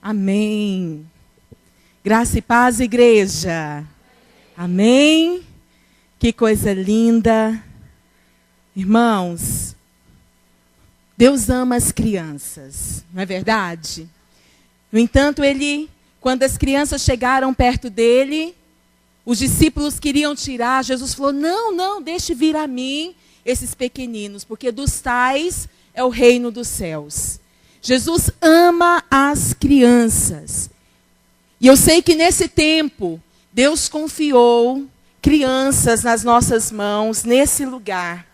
Amém. Graça e paz, igreja. Amém. Que coisa linda. Irmãos, Deus ama as crianças, não é verdade? No entanto, quando as crianças chegaram perto dele, os discípulos queriam tirar. Jesus falou, não, deixe vir a mim esses pequeninos, porque dos tais é o reino dos céus. Jesus ama as crianças. E eu sei que nesse tempo, Deus confiou crianças nas nossas mãos, nesse lugar,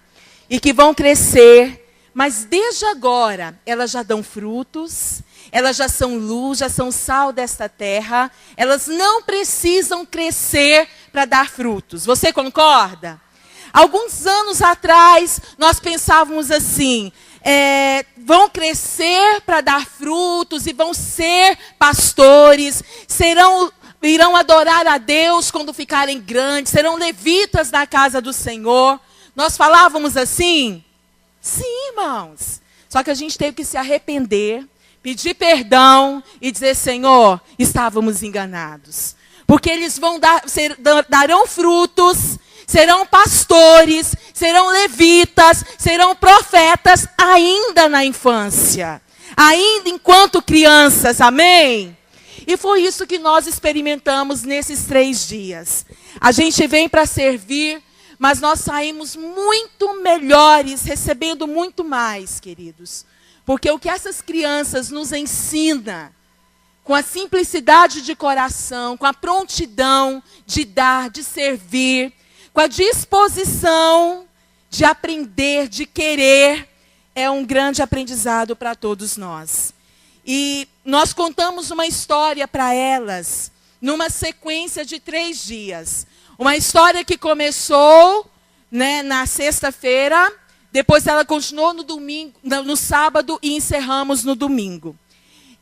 e que vão crescer, mas desde agora, elas já dão frutos, elas já são luz, já são sal desta terra, elas não precisam crescer para dar frutos. Você concorda? Alguns anos atrás, nós pensávamos assim, vão crescer para dar frutos e vão ser pastores, irão adorar a Deus quando ficarem grandes, serão levitas da casa do Senhor. Nós falávamos assim? Sim, irmãos. Só que a gente teve que se arrepender, pedir perdão e dizer, Senhor, estávamos enganados. Porque eles darão frutos, serão pastores, serão levitas, serão profetas ainda na infância. Ainda enquanto crianças, amém? E foi isso que nós experimentamos nesses 3 dias. A gente vem para servir, mas nós saímos muito melhores, recebendo muito mais, queridos. Porque o que essas crianças nos ensinam, com a simplicidade de coração, com a prontidão de dar, de servir, com a disposição de aprender, de querer, é um grande aprendizado para todos nós. E nós contamos uma história para elas, numa sequência de 3 dias. Uma história que começou, na sexta-feira, depois ela continuou no domingo, no sábado e encerramos no domingo.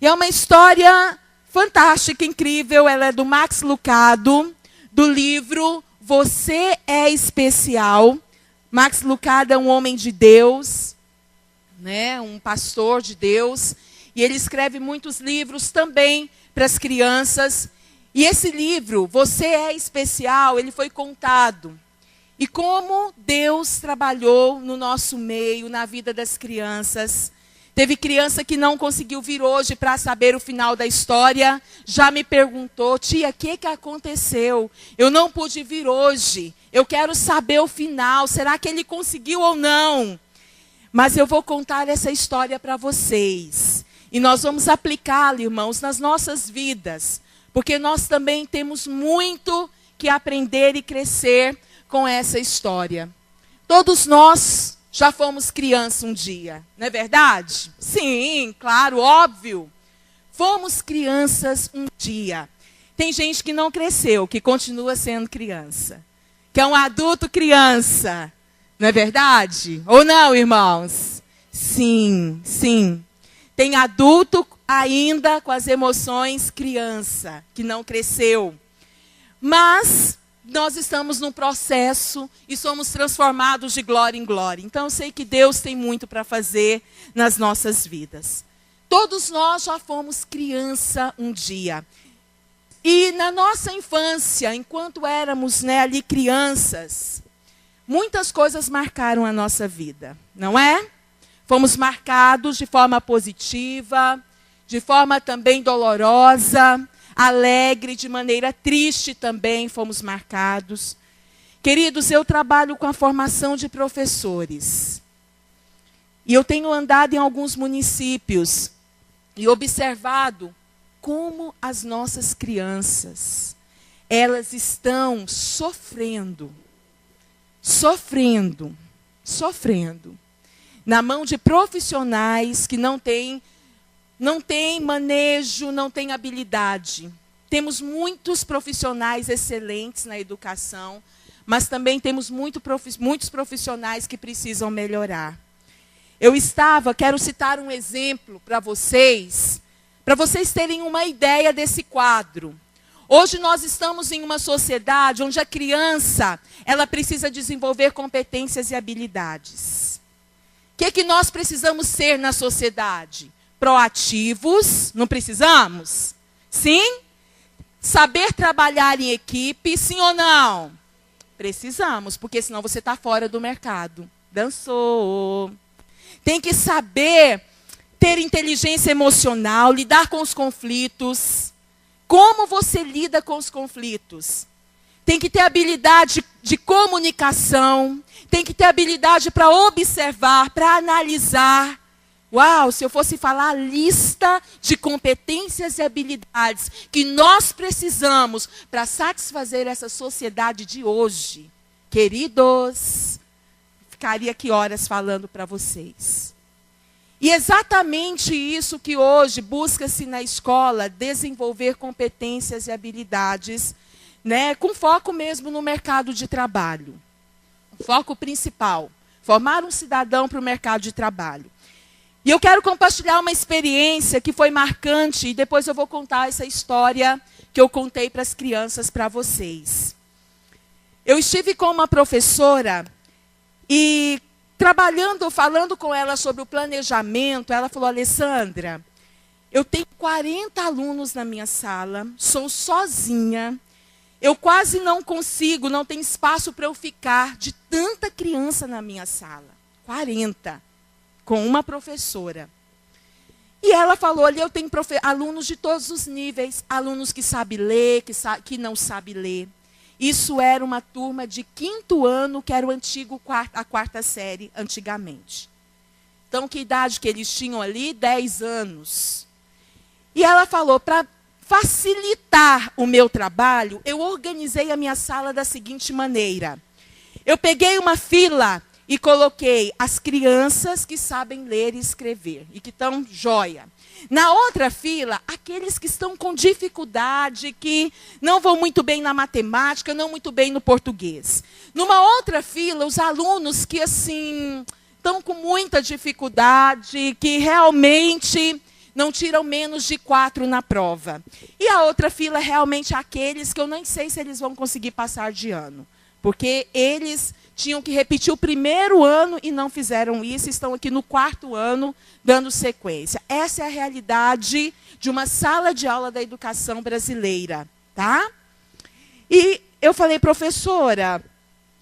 E é uma história fantástica, incrível. Ela é do Max Lucado, do livro Você é Especial. Max Lucado é um homem de Deus, um pastor de Deus. E ele escreve muitos livros também para as crianças. E esse livro, Você é Especial, ele foi contado. E como Deus trabalhou no nosso meio, na vida das crianças. Teve criança que não conseguiu vir hoje para saber o final da história. Já me perguntou, tia, o que aconteceu? Eu não pude vir hoje. Eu quero saber o final. Será que ele conseguiu ou não? Mas eu vou contar essa história para vocês. E nós vamos aplicá-la, irmãos, nas nossas vidas. Porque nós também temos muito que aprender e crescer com essa história. Todos nós já fomos criança um dia, não é verdade? Sim, claro, óbvio. Fomos crianças um dia. Tem gente que não cresceu, que continua sendo criança. Que é um adulto criança, não é verdade? Ou não, irmãos? Sim, sim. Tem adulto ainda com as emoções criança, que não cresceu. Mas nós estamos num processo e somos transformados de glória em glória. Então eu sei que Deus tem muito para fazer nas nossas vidas. Todos nós já fomos criança um dia. E na nossa infância, enquanto éramos ali crianças, muitas coisas marcaram a nossa vida, não é? Fomos marcados de forma positiva, de forma também dolorosa, alegre, de maneira triste também fomos marcados. Queridos, eu trabalho com a formação de professores. E eu tenho andado em alguns municípios e observado como as nossas crianças, elas estão sofrendo na mão de profissionais que não têm manejo, não têm habilidade. Temos muitos profissionais excelentes na educação, mas também temos muitos profissionais que precisam melhorar. Quero citar um exemplo para vocês terem uma ideia desse quadro. Hoje nós estamos em uma sociedade onde a criança, ela precisa desenvolver competências e habilidades. O que nós precisamos ser na sociedade? proativos, não precisamos? Sim? Saber trabalhar em equipe, sim ou não? Precisamos, porque senão você está fora do mercado. Dançou. Tem que saber ter inteligência emocional, lidar com os conflitos. Como você lida com os conflitos? Tem que ter habilidade de comunicação, tem que ter habilidade para observar, para analisar. Uau, se eu fosse falar a lista de competências e habilidades que nós precisamos para satisfazer essa sociedade de hoje, queridos, ficaria aqui horas falando para vocês. E exatamente isso que hoje busca-se na escola, desenvolver competências e habilidades, né, com foco mesmo no mercado de trabalho. O foco principal, formar um cidadão para o mercado de trabalho. E eu quero compartilhar uma experiência que foi marcante, e depois eu vou contar essa história que eu contei para as crianças para vocês. Eu estive com uma professora e falando com ela sobre o planejamento, ela falou: Alessandra, eu tenho 40 alunos na minha sala, sou sozinha, eu quase não consigo, não tem espaço para eu ficar de tanta criança na minha sala. 40, com uma professora. E ela falou ali, eu tenho alunos de todos os níveis, alunos que sabem ler, que não sabem ler. Isso era uma turma de 5º ano, que era a 4ª série, antigamente. Então, que idade que eles tinham ali? 10 anos. E ela falou, para facilitar o meu trabalho, eu organizei a minha sala da seguinte maneira. Eu peguei uma fila e coloquei as crianças que sabem ler e escrever, e que estão jóia. Na outra fila, aqueles que estão com dificuldade, que não vão muito bem na matemática, não muito bem no português. Numa outra fila, os alunos que, assim, estão com muita dificuldade, que realmente não tiram menos de 4 na prova. E a outra fila, realmente, aqueles que eu nem sei se eles vão conseguir passar de ano. Porque eles tinham que repetir o 1º ano e não fizeram isso, estão aqui no 4º ano dando sequência. Essa é a realidade de uma sala de aula da educação brasileira, tá? E eu falei, professora,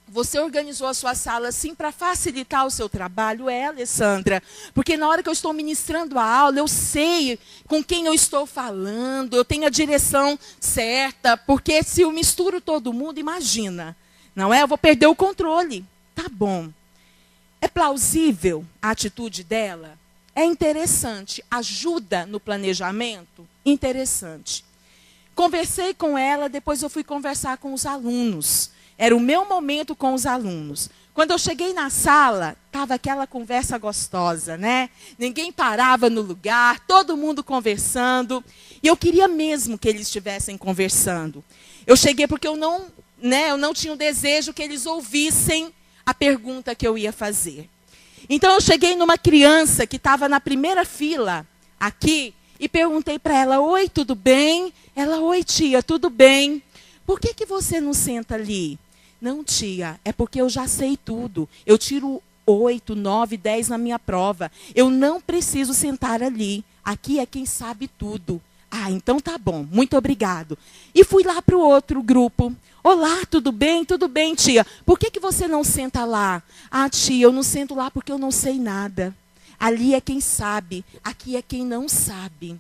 você organizou a sua sala assim para facilitar o seu trabalho? É, Alessandra, porque na hora que eu estou ministrando a aula, eu sei com quem eu estou falando, eu tenho a direção certa, porque se eu misturo todo mundo, imagina. Não é? Eu vou perder o controle. Tá bom. É plausível a atitude dela? É interessante. Ajuda no planejamento? Interessante. Conversei com ela, depois eu fui conversar com os alunos. Era o meu momento com os alunos. Quando eu cheguei na sala, estava aquela conversa gostosa, né? Ninguém parava no lugar, todo mundo conversando. E eu queria mesmo que eles estivessem conversando. Eu cheguei porque eu não tinha o desejo que eles ouvissem a pergunta que eu ia fazer. Então, eu cheguei numa criança que estava na primeira fila, aqui, e perguntei para ela, oi, tudo bem? Ela, oi, tia, tudo bem? Por que você não senta ali? Não, tia, é porque eu já sei tudo. Eu tiro 8, 9, 10 na minha prova. Eu não preciso sentar ali. Aqui é quem sabe tudo. Ah, então tá bom, muito obrigado. E fui lá para o outro grupo. Olá, tudo bem? Tudo bem, tia. Por que você não senta lá? Ah, tia, eu não sento lá porque eu não sei nada. Ali é quem sabe, aqui é quem não sabe.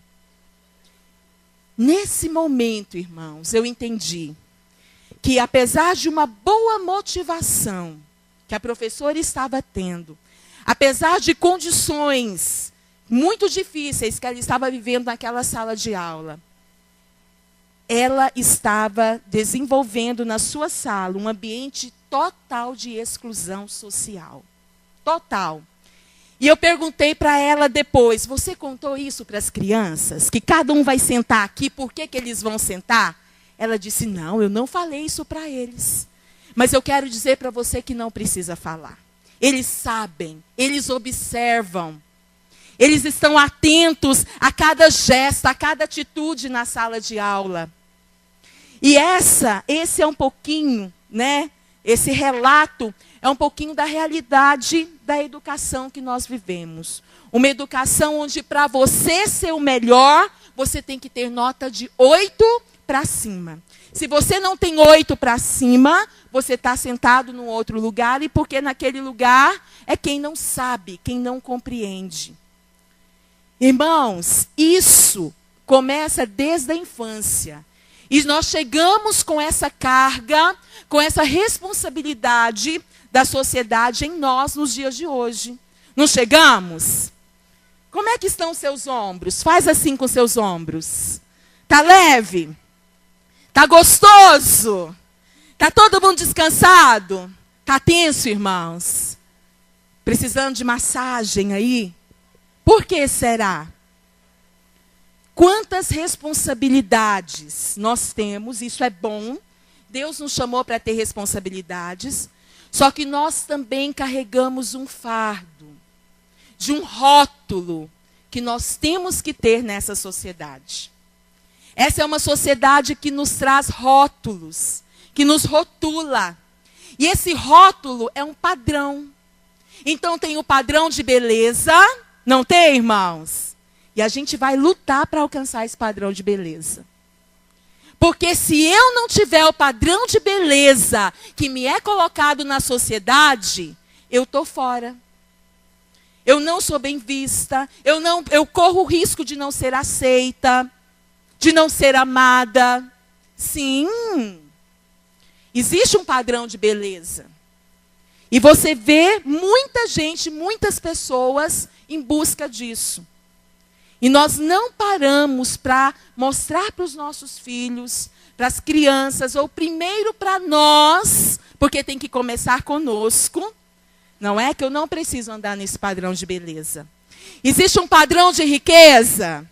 Nesse momento, irmãos, eu entendi que apesar de uma boa motivação que a professora estava tendo, apesar de condições muito difíceis que ela estava vivendo naquela sala de aula, ela estava desenvolvendo na sua sala um ambiente total de exclusão social. Total. E eu perguntei para ela depois, você contou isso para as crianças? Que cada um vai sentar aqui, por que eles vão sentar? Ela disse, não, eu não falei isso para eles. Mas eu quero dizer para você que não precisa falar. Eles sabem, eles observam. Eles estão atentos a cada gesto, a cada atitude na sala de aula. E esse é um pouquinho, né, esse relato é um pouquinho da realidade da educação que nós vivemos. Uma educação onde para você ser o melhor, você tem que ter nota de 8 para cima. Se você não tem 8 para cima, você está sentado num outro lugar, e porque naquele lugar é quem não sabe, quem não compreende. Irmãos, isso começa desde a infância. E nós chegamos com essa carga, com essa responsabilidade da sociedade em nós nos dias de hoje. Não chegamos? Como é que estão os seus ombros? Faz assim com seus ombros. Tá leve? Tá gostoso? Tá todo mundo descansado? Tá tenso, irmãos? Precisando de massagem aí? Por que será? Quantas responsabilidades nós temos, isso é bom. Deus nos chamou para ter responsabilidades. Só que nós também carregamos um fardo, de um rótulo que nós temos que ter nessa sociedade. Essa é uma sociedade que nos traz rótulos, que nos rotula. E esse rótulo é um padrão. Então tem o padrão de beleza, não tem, irmãos? E a gente vai lutar para alcançar esse padrão de beleza. Porque se eu não tiver o padrão de beleza que me é colocado na sociedade, eu estou fora. Eu não sou bem vista, eu corro o risco de não ser aceita, de não ser amada. Sim, existe um padrão de beleza. E você vê muita gente, muitas pessoas em busca disso. E nós não paramos para mostrar para os nossos filhos, para as crianças, ou primeiro para nós, porque tem que começar conosco. Não é que eu não preciso andar nesse padrão de beleza. Existe um padrão de riqueza?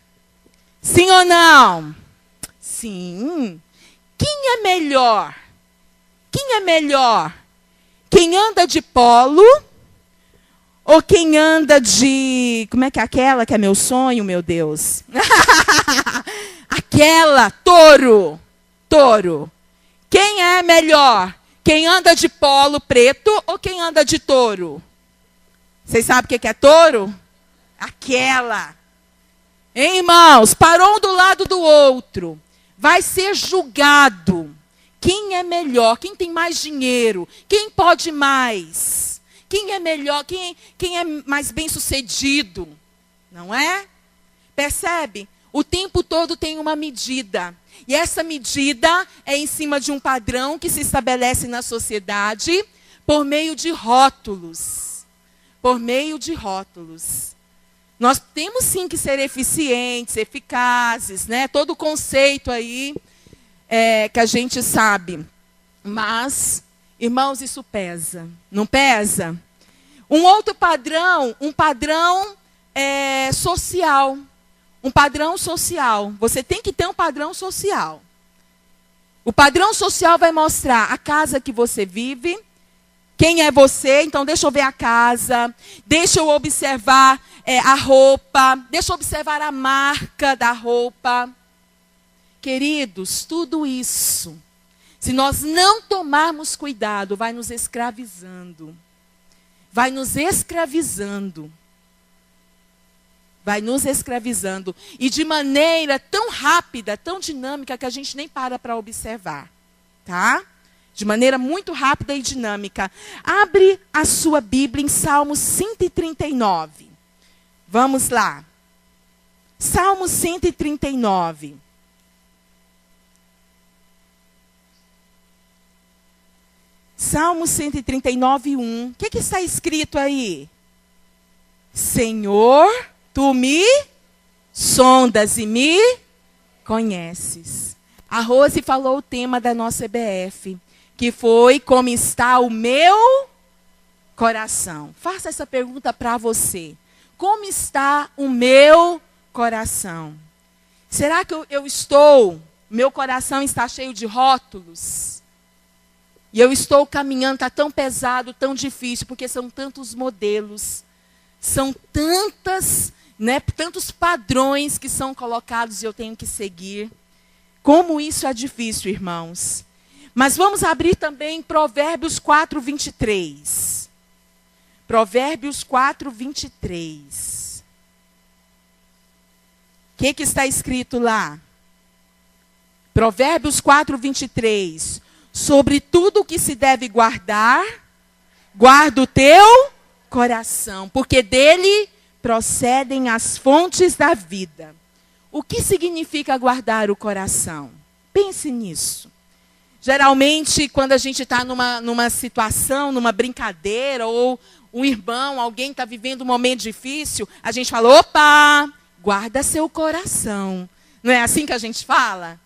Sim ou não? Sim. Quem é melhor? Quem é melhor? Quem anda de polo? Ou quem anda de... Como é aquela que é meu sonho, meu Deus? Aquela, touro. Touro. Quem é melhor? Quem anda de polo preto ou quem anda de touro? Vocês sabem o que é touro? Aquela. Hein, irmãos? Parou um do lado do outro. Vai ser julgado. Quem é melhor? Quem tem mais dinheiro? Quem pode mais? Quem é melhor? Quem é mais bem-sucedido? Não é? Percebe? O tempo todo tem uma medida. E essa medida é em cima de um padrão que se estabelece na sociedade por meio de rótulos. Por meio de rótulos. Nós temos sim que ser eficientes, eficazes, né? Todo o conceito aí que a gente sabe. Mas, irmãos, isso pesa. Não pesa? Um outro padrão, um padrão social. Um padrão social. Você tem que ter um padrão social. O padrão social vai mostrar a casa que você vive, quem é você. Então, deixa eu ver a casa, deixa eu observar a roupa, deixa eu observar a marca da roupa. Queridos, tudo isso, se nós não tomarmos cuidado, vai nos escravizando. Vai nos escravizando. Vai nos escravizando. E de maneira tão rápida, tão dinâmica, que a gente nem para observar. Tá? De maneira muito rápida e dinâmica. Abre a sua Bíblia em Salmo 139. Vamos lá. Salmo 139. Salmo 139, 1. O que está escrito aí? Senhor, tu me sondas e me conheces. A Rose falou o tema da nossa EBF, que foi como está o meu coração. Faça essa pergunta para você. Como está o meu coração? Será que meu coração está cheio de rótulos? E eu estou caminhando, está tão pesado, tão difícil, porque são tantos modelos, são tantos padrões que são colocados e eu tenho que seguir. Como isso é difícil, irmãos. Mas vamos abrir também Provérbios 4, 23. Provérbios 4, 23. O que está escrito lá? Provérbios 4, 23. Sobre tudo que se deve guardar, guarda o teu coração, porque dele procedem as fontes da vida. O que significa guardar o coração? Pense nisso. Geralmente, quando a gente está numa situação, numa brincadeira, ou um irmão, alguém está vivendo um momento difícil, a gente fala, opa, guarda seu coração. Não é assim que a gente fala?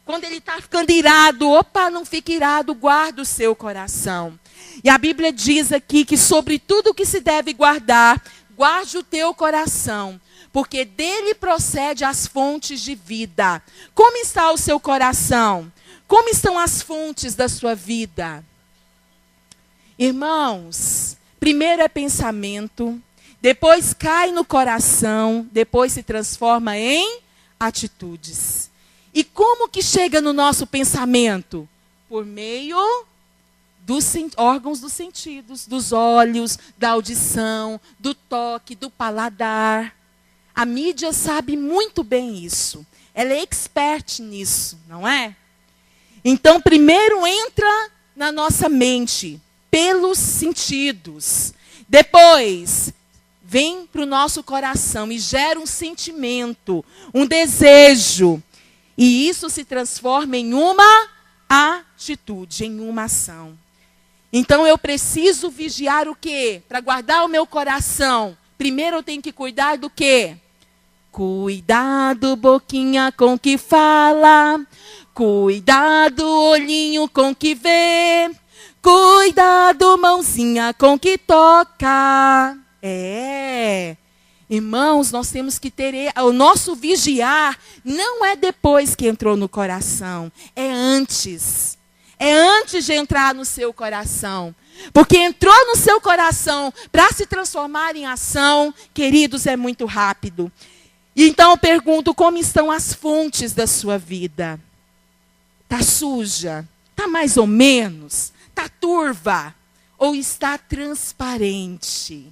Quando ele está ficando irado, opa, não fique irado, guarda o seu coração. E a Bíblia diz aqui que sobre tudo que se deve guardar, guarde o teu coração, porque dele procede as fontes de vida. Como está o seu coração? Como estão as fontes da sua vida? Irmãos, primeiro é pensamento, depois cai no coração, depois se transforma em atitudes. E como que chega no nosso pensamento? Por meio dos órgãos dos sentidos, dos olhos, da audição, do toque, do paladar. A mídia sabe muito bem isso. Ela é expert nisso, não é? Então, primeiro entra na nossa mente, pelos sentidos. Depois, vem para o nosso coração e gera um sentimento, um desejo. E isso se transforma em uma atitude, em uma ação. Então, eu preciso vigiar o quê? Para guardar o meu coração. Primeiro, eu tenho que cuidar do quê? Cuidado, boquinha, com que fala. Cuidado, olhinho, com que vê. Cuidado, mãozinha, com que toca. Irmãos, nós temos que ter... O nosso vigiar não é depois que entrou no coração. É antes. É antes de entrar no seu coração. Porque entrou no seu coração para se transformar em ação, queridos, é muito rápido. E então eu pergunto, como estão as fontes da sua vida? Está suja? Está mais ou menos? Está turva? Ou está transparente?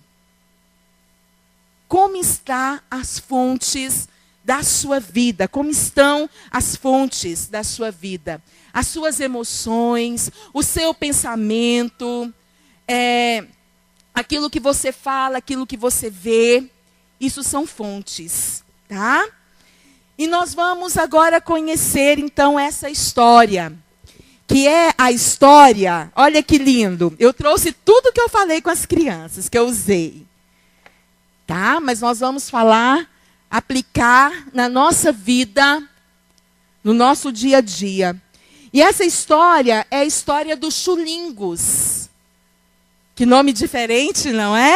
Como estão as fontes da sua vida? Como estão as fontes da sua vida? As suas emoções, o seu pensamento, aquilo que você fala, aquilo que você vê, isso são fontes, tá? E nós vamos agora conhecer, então, essa história, que é a história, olha que lindo, eu trouxe tudo que eu falei com as crianças, que eu usei, tá? Mas nós vamos falar, aplicar na nossa vida, no nosso dia a dia. E essa história é a história dos chulingos. Que nome diferente, não é?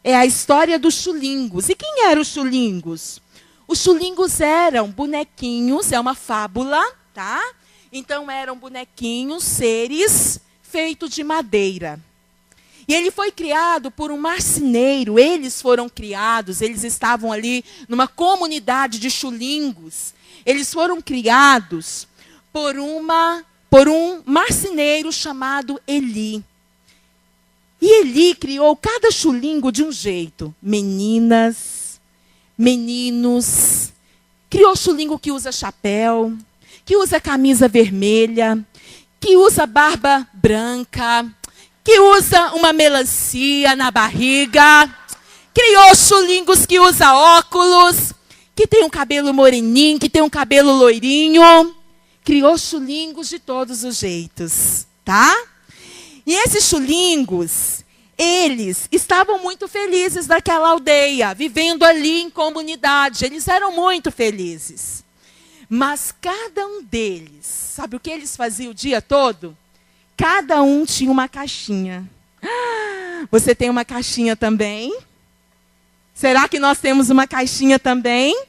É a história dos chulingos. E quem eram os chulingos? Os chulingos eram bonequinhos, é uma fábula, tá? Então eram bonequinhos, seres feitos de madeira. E ele foi criado por um marceneiro, eles foram criados, eles estavam ali numa comunidade de chulingos. Eles foram criados por um marceneiro chamado Eli. E Eli criou cada chulingo de um jeito. Meninas, meninos. Criou chulingo que usa chapéu, que usa camisa vermelha, que usa barba branca, que usa uma melancia na barriga. Criou chulingos que usa óculos, que tem um cabelo moreninho, que tem um cabelo loirinho. Criou chulingos de todos os jeitos, tá? E esses chulingos, eles estavam muito felizes naquela aldeia, vivendo ali em comunidade. Eles eram muito felizes. Mas cada um deles, sabe o que eles faziam o dia todo? Cada um tinha uma caixinha. Você tem uma caixinha também? Será que nós temos uma caixinha também?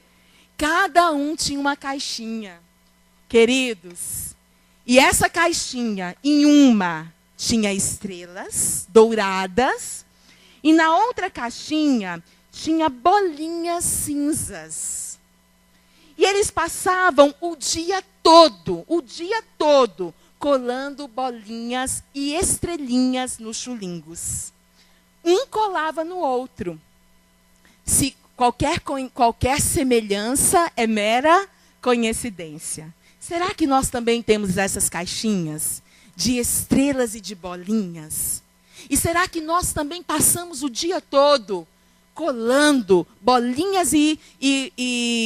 Cada um tinha uma caixinha. Queridos, e essa caixinha, em uma, tinha estrelas douradas, e na outra caixinha, tinha bolinhas cinzas. E eles passavam o dia todo, colando bolinhas e estrelinhas nos chulingos. Um colava no outro. Se qualquer semelhança é mera coincidência. Será que nós também temos essas caixinhas de estrelas e de bolinhas? E será que nós também passamos o dia todo colando bolinhas e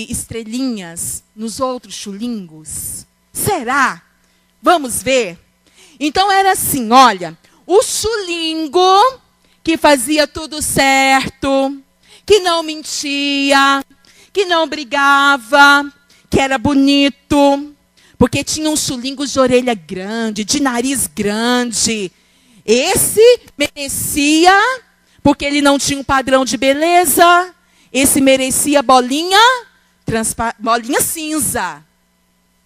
estrelinhas nos outros chulingos? Será? Vamos ver. Então era assim, olha, o chulingo que fazia tudo certo, que não mentia, que não brigava, que era bonito, porque tinha uns chulingos de orelha grande, de nariz grande. Esse merecia, porque ele não tinha um padrão de beleza, esse merecia bolinha cinza.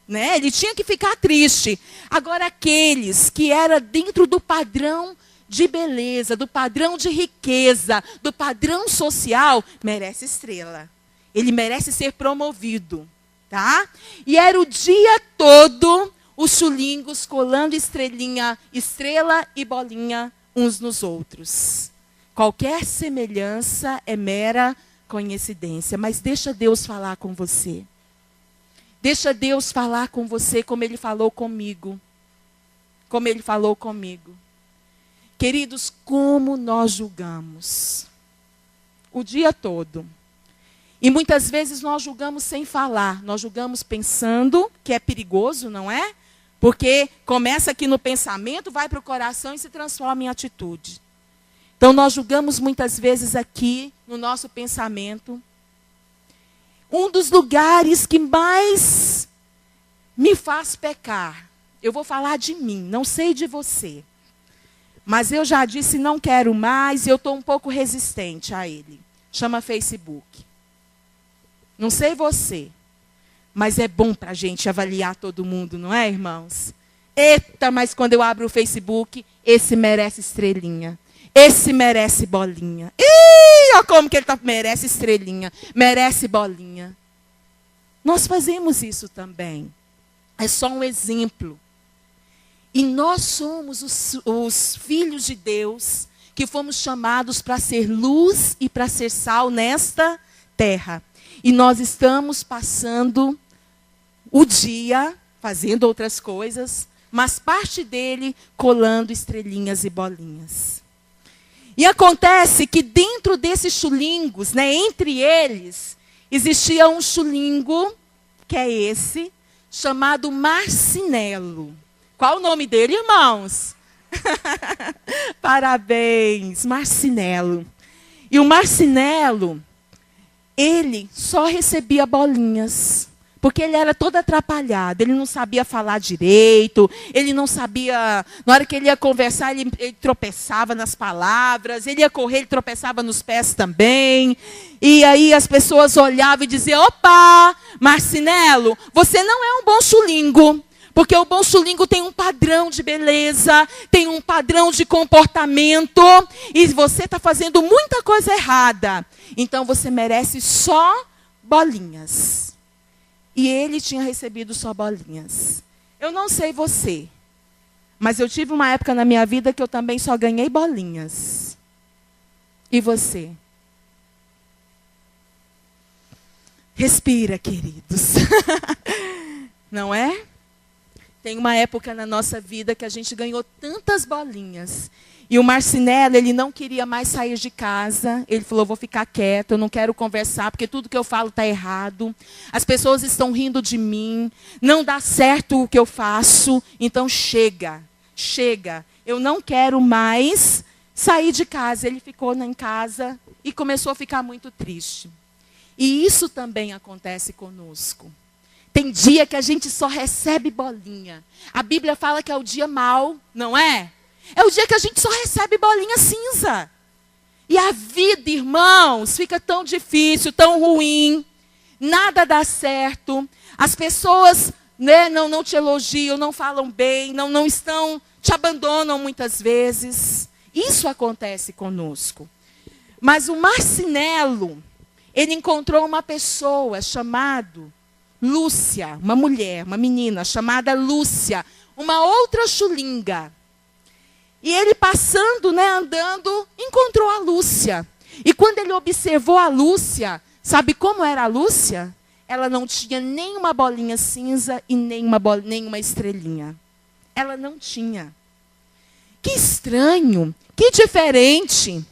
Né? Ele tinha que ficar triste. Agora, aqueles que eram dentro do padrão de beleza, do padrão de riqueza, do padrão social, merece estrela. Ele merece ser promovido. Tá? E era o dia todo os chulingos colando estrela e bolinha uns nos outros. Qualquer semelhança é mera coincidência, mas deixa Deus falar com você. Deixa Deus falar com você como Ele falou comigo. Como Ele falou comigo. Queridos, como nós julgamos o dia todo. E muitas vezes nós julgamos sem falar. Nós julgamos pensando, que é perigoso, não é? Porque começa aqui no pensamento, vai para o coração e se transforma em atitude. Então nós julgamos muitas vezes aqui no nosso pensamento. Um dos lugares que mais me faz pecar, eu vou falar de mim, não sei de você. Mas eu já disse, não quero mais, e eu estou um pouco resistente a ele. Chama Facebook. Não sei você, mas é bom para a gente avaliar todo mundo, não é, irmãos? Eita, mas quando eu abro o Facebook, esse merece estrelinha. Esse merece bolinha. Ih, olha como que ele merece estrelinha, merece bolinha. Nós fazemos isso também. É só um exemplo. E nós somos os filhos de Deus que fomos chamados para ser luz e para ser sal nesta terra. E nós estamos passando o dia fazendo outras coisas, mas parte dele colando estrelinhas e bolinhas. E acontece que dentro desses chulingos, né, entre eles, existia um chulingo, que é esse, chamado Marcinelo. Qual o nome dele, irmãos? Parabéns, Marcinelo. E o Marcinelo, ele só recebia bolinhas. Porque ele era todo atrapalhado, ele não sabia falar direito, ele não sabia... Na hora que ele ia conversar, ele tropeçava nas palavras, ele ia correr, ele tropeçava nos pés também. E aí as pessoas olhavam e diziam, opa, Marcinelo, você não é um bom chulingo. Porque o bom chulingo tem um padrão de beleza, tem um padrão de comportamento, e você está fazendo muita coisa errada. Então você merece só bolinhas. E ele tinha recebido só bolinhas. Eu não sei você, mas eu tive uma época na minha vida que eu também só ganhei bolinhas. E você? Respira, queridos. Não é? Tem uma época na nossa vida que a gente ganhou tantas bolinhas. E o Marcinelo, ele não queria mais sair de casa. Ele falou, vou ficar quieto, eu não quero conversar, porque tudo que eu falo está errado. As pessoas estão rindo de mim. Não dá certo o que eu faço. Então chega, chega. Eu não quero mais sair de casa. Ele ficou em casa e começou a ficar muito triste. E isso também acontece conosco. Tem dia que a gente só recebe bolinha. A Bíblia fala que é o dia mau, não é? É o dia que a gente só recebe bolinha cinza. E a vida, irmãos, fica tão difícil, tão ruim. Nada dá certo. As pessoas, né, não te elogiam, não falam bem, não estão, te abandonam muitas vezes. Isso acontece conosco. Mas o Marcinelo, ele encontrou uma pessoa chamada Lúcia, uma mulher, uma menina chamada Lúcia, uma outra chulinga. E ele passando, andando, encontrou a Lúcia. E quando ele observou a Lúcia, sabe como era a Lúcia? Ela não tinha nem uma bolinha cinza e nem uma estrelinha. Ela não tinha. Que estranho, que diferente.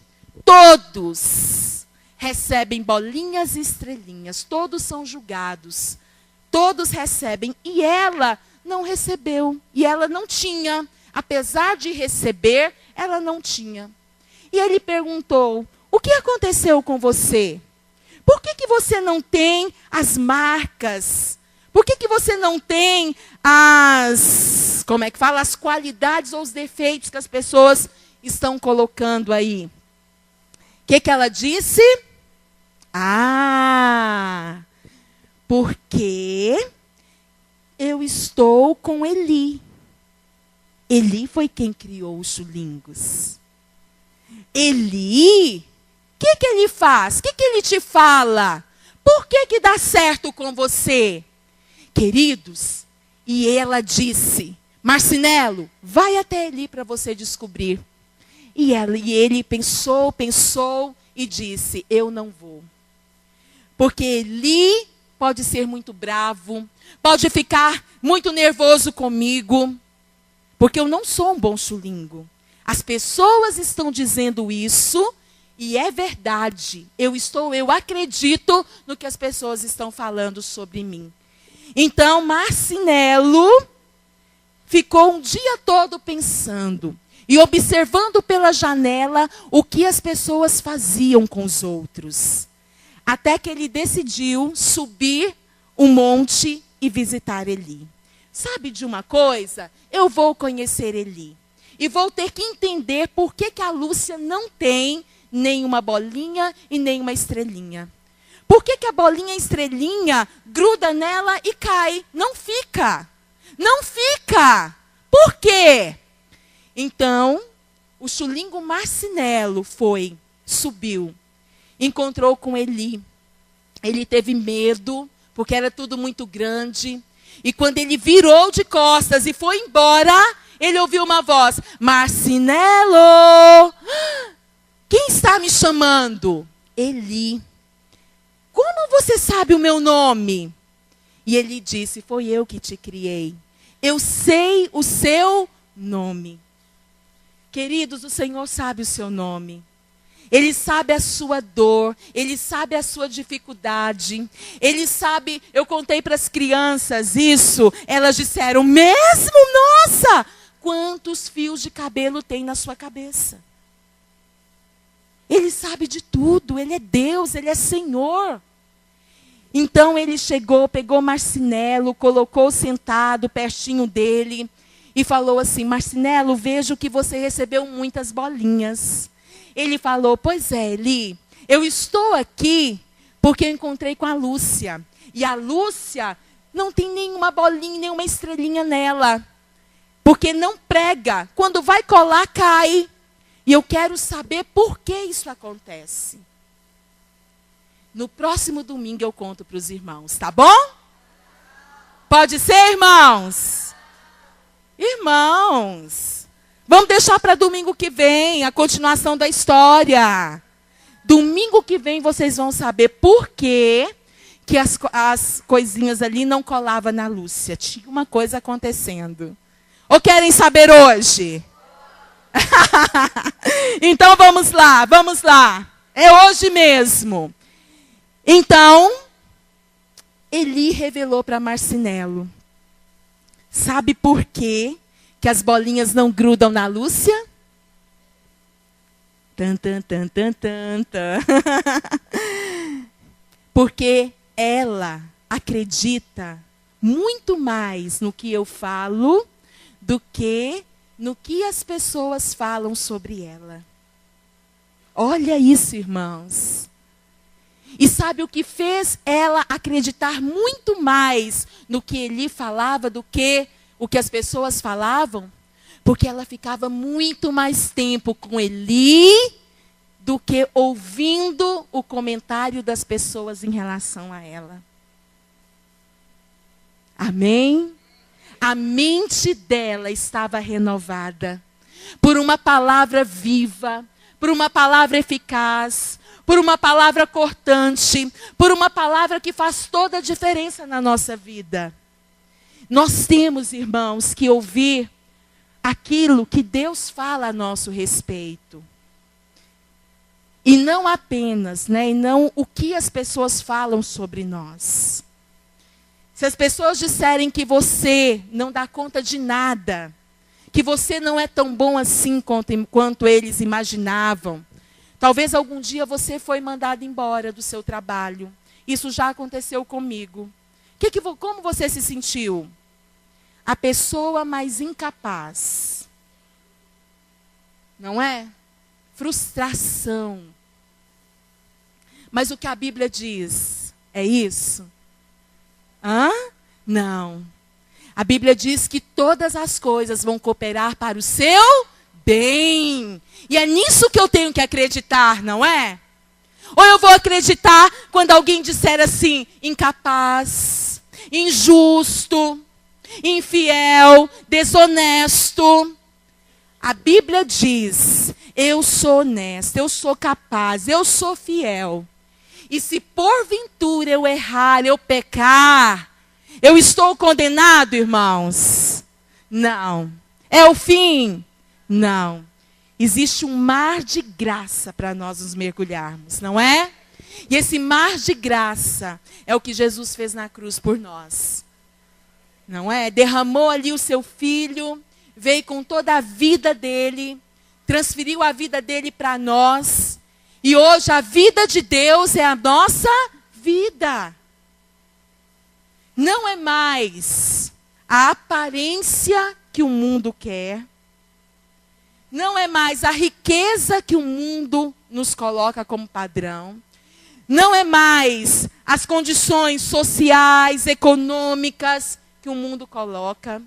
Todos recebem bolinhas e estrelinhas, todos são julgados, todos recebem, e ela não recebeu, e ela não tinha, apesar de receber, ela não tinha. E ele perguntou, o que aconteceu com você? Por que você não tem as marcas? Por que você não tem as qualidades ou os defeitos que as pessoas estão colocando aí? O que ela disse? Porque eu estou com Eli. Eli foi quem criou os chulingos. Eli, o que ele faz? O que ele te fala? Por que dá certo com você? Queridos, e ela disse, Marcinelo, vai até Eli para você descobrir. E ele pensou e disse, eu não vou. Porque Eli pode ser muito bravo, pode ficar muito nervoso comigo, porque eu não sou um bom chulingo. As pessoas estão dizendo isso, e é verdade. Eu acredito no que as pessoas estão falando sobre mim. Então, Marcinelo ficou um dia todo pensando e observando pela janela o que as pessoas faziam com os outros. Até que ele decidiu subir um monte e visitar Eli. Sabe de uma coisa? Eu vou conhecer Eli. E vou ter que entender por que a Lúcia não tem nenhuma bolinha e nenhuma estrelinha. Por que a bolinha e a estrelinha gruda nela e cai? Não fica. Não fica. Por quê? Então, o chulingo Marcinelo subiu, encontrou com Eli. Ele teve medo, porque era tudo muito grande. E quando ele virou de costas e foi embora, ele ouviu uma voz, Marcinelo, quem está me chamando? Eli. Como você sabe o meu nome? E ele disse, foi eu que te criei. Eu sei o seu nome. Queridos, o Senhor sabe o seu nome. Ele sabe a sua dor, Ele sabe a sua dificuldade. Ele sabe, eu contei para as crianças isso, elas disseram, mesmo, nossa, quantos fios de cabelo tem na sua cabeça? Ele sabe de tudo, Ele é Deus, Ele é Senhor. Então ele chegou, pegou Marcinelo, colocou sentado pertinho dele e falou assim, Marcinelo, vejo que você recebeu muitas bolinhas. Ele falou, pois é, Eli, eu estou aqui porque eu encontrei com a Lúcia. E a Lúcia não tem nenhuma bolinha, nenhuma estrelinha nela. Porque não prega. Quando vai colar, cai. E eu quero saber por que isso acontece. No próximo domingo eu conto para os irmãos, tá bom? Pode ser, irmãos? Irmãos, vamos deixar para domingo que vem a continuação da história. Domingo que vem vocês vão saber por que as coisinhas ali não colavam na Lúcia. Tinha uma coisa acontecendo. Ou querem saber hoje? Então vamos lá, vamos lá. É hoje mesmo. Então, Eli revelou para Marcinelo. Sabe por quê que as bolinhas não grudam na Lúcia? Tan, tan, tan, tan, tan, tan. Porque ela acredita muito mais no que eu falo do que no que as pessoas falam sobre ela. Olha isso, irmãos. E sabe o que fez ela acreditar muito mais no que Eli falava do que o que as pessoas falavam? Porque ela ficava muito mais tempo com Eli do que ouvindo o comentário das pessoas em relação a ela. Amém? A mente dela estava renovada por uma palavra viva, por uma palavra eficaz, por uma palavra cortante, por uma palavra que faz toda a diferença na nossa vida. Nós temos, irmãos, que ouvir aquilo que Deus fala a nosso respeito. E não apenas, e não o que as pessoas falam sobre nós. Se as pessoas disserem que você não dá conta de nada, que você não é tão bom assim quanto eles imaginavam, talvez algum dia você foi mandado embora do seu trabalho. Isso já aconteceu comigo. Como você se sentiu? A pessoa mais incapaz. Não é? Frustração. Mas o que a Bíblia diz é isso? Não. A Bíblia diz que todas as coisas vão cooperar para o seu bem. E é nisso que eu tenho que acreditar, não é? Ou eu vou acreditar quando alguém disser assim, incapaz, injusto, infiel, desonesto. A Bíblia diz, eu sou honesto, eu sou capaz, eu sou fiel. E se porventura eu errar, eu pecar, eu estou condenado, irmãos? Não. É o fim? Não. Existe um mar de graça para nós nos mergulharmos, não é? E esse mar de graça é o que Jesus fez na cruz por nós. Não é? Derramou ali o seu filho, veio com toda a vida dele, transferiu a vida dele para nós. E hoje a vida de Deus é a nossa vida. Não é mais a aparência que o mundo quer. Não é mais a riqueza que o mundo nos coloca como padrão. Não é mais as condições sociais, econômicas que o mundo coloca.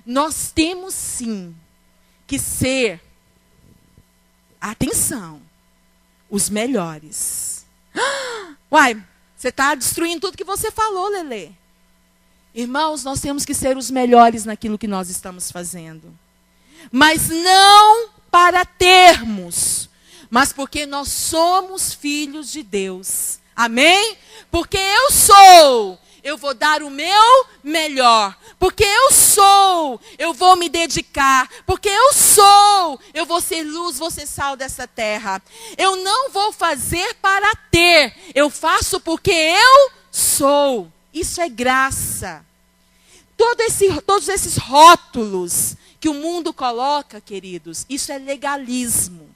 Nós temos sim que ser, atenção, os melhores. Uai, você está destruindo tudo que você falou, Lelê. Irmãos, nós temos que ser os melhores naquilo que nós estamos fazendo. Mas não para termos, mas porque nós somos filhos de Deus. Amém? Porque eu vou dar o meu melhor. Porque eu vou me dedicar. Porque eu vou ser luz, vou ser sal dessa terra. Eu não vou fazer para ter, eu faço porque eu sou. Isso é graça. Todos esses rótulos que o mundo coloca, queridos, isso é legalismo.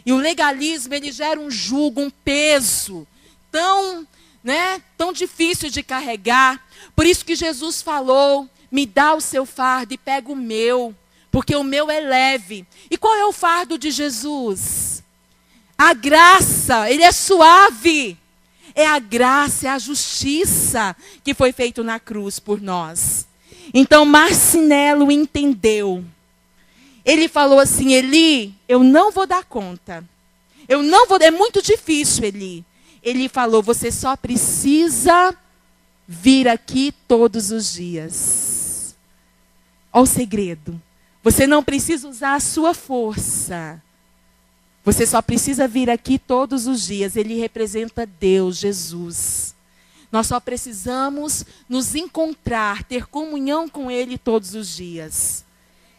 E o legalismo, ele gera um jugo, um peso tão difícil de carregar. Por isso que Jesus falou, me dá o seu fardo e pega o meu, porque o meu é leve. E qual é o fardo de Jesus? A graça, ele é suave. É a graça, é a justiça que foi feito na cruz por nós. Então Marcinelo entendeu. Ele falou assim, Eli, eu não vou dar conta. É muito difícil, Eli. Ele falou, você só precisa vir aqui todos os dias. Olha o segredo. Você não precisa usar a sua força. Você só precisa vir aqui todos os dias. Ele representa Deus, Jesus. Nós só precisamos nos encontrar, ter comunhão com Ele todos os dias.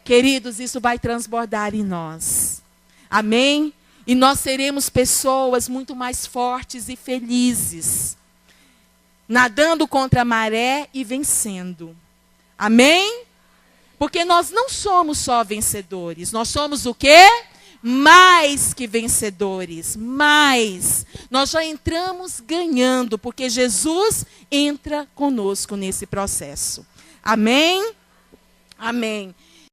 Queridos, isso vai transbordar em nós. Amém? E nós seremos pessoas muito mais fortes e felizes. Nadando contra a maré e vencendo. Amém? Porque nós não somos só vencedores. Nós somos o quê? Mais que vencedores. Mais. Nós já entramos ganhando. Porque Jesus entra conosco nesse processo. Amém? Amém.